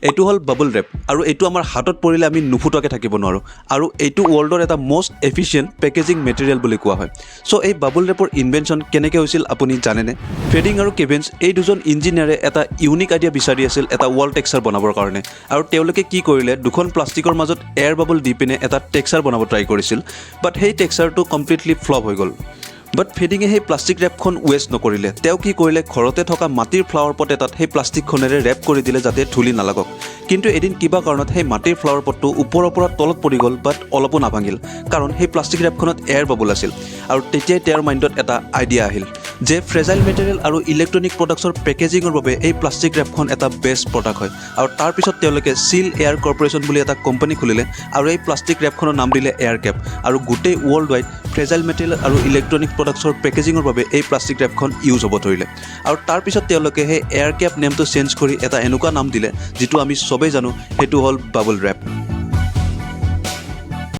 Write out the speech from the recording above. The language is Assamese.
এইটো হ'ল বাবল ৰেপ আৰু এইটো আমাৰ হাতত পৰিলে আমি নুফুটাকে থাকিব নোৱাৰোঁ আৰু এইটো ৱৰ্ল্ডৰ এটা মষ্ট এফিচিয়েণ্ট পেকেজিং মেটেৰিয়েল বুলি কোৱা হয় চ' এই বাবল ৰেপৰ ইনভেনশ্যন কেনেকৈ হৈছিল আপুনি জানেনে ফেডিং আৰু কেভেন্স এই দুজন ইঞ্জিনিয়াৰে এটা ইউনিক আইডিয়া বিচাৰি আছিল এটা ৱাল টেক্সাৰ বনাবৰ কাৰণে আৰু তেওঁলোকে কি কৰিলে দুখন প্লাষ্টিকৰ মাজত এয়াৰ বাবল দি পিনে এটা টেক্সাৰ বনাব ট্ৰাই কৰিছিল বাট সেই টেক্সাৰটো কমপ্লিটলি ফ্লপ হৈ গ'ল বাট ফেডিঙে সেই প্লাষ্টিক ৰেপখন ৱেষ্ট নকৰিলে তেওঁ কি কৰিলে ঘৰতে থকা মাটিৰ ফ্লাৱাৰ পট এটাত সেই প্লাষ্টিকখনেৰে ৰেপ কৰি দিলে যাতে ধূলি নালাগক কিন্তু এদিন কিবা কাৰণত সেই মাটিৰ ফ্লাৱাৰ পটটো ওপৰৰ পৰা তলত পৰি গ'ল বাট অলপো নাভাঙিল কাৰণ সেই প্লাষ্টিক ৰেপখনত এয়াৰ বাবল আছিল আৰু তেতিয়াই তেওঁৰ মাইণ্ডত এটা আইডিয়া আহিল যে ফ্ৰেজাইল মেটেৰিয়েল আৰু ইলেক্ট্ৰনিক প্ৰডাক্টছৰ পেকেজিঙৰ বাবে এই প্লাষ্টিক ৰেপখন এটা বেষ্ট প্ৰডাক্ট হয় আৰু তাৰপিছত তেওঁলোকে চিল এয়াৰ কৰ্পৰেশ্যন বুলি এটা কোম্পানী খুলিলে আৰু এই প্লাষ্টিক ৰেপখনৰ নাম দিলে এয়াৰ কেপ আৰু গোটেই ৱৰ্ল্ড ৱাইড ফ্ৰেজাইল মেটেৰিয়েল আৰু ইলেক্ট্ৰনিক প্ৰডাক্টছৰ পেকেজিঙৰ বাবে এই প্লাষ্টিক ৰেপখন ইউজ হ'ব ধৰিলে আৰু তাৰপিছত তেওঁলোকে সেই এয়াৰ কেপ নেমটো চেঞ্জ কৰি এটা এনেকুৱা নাম দিলে যিটো আমি চবেই জানো সেইটো হ'ল বাবল ৰেপ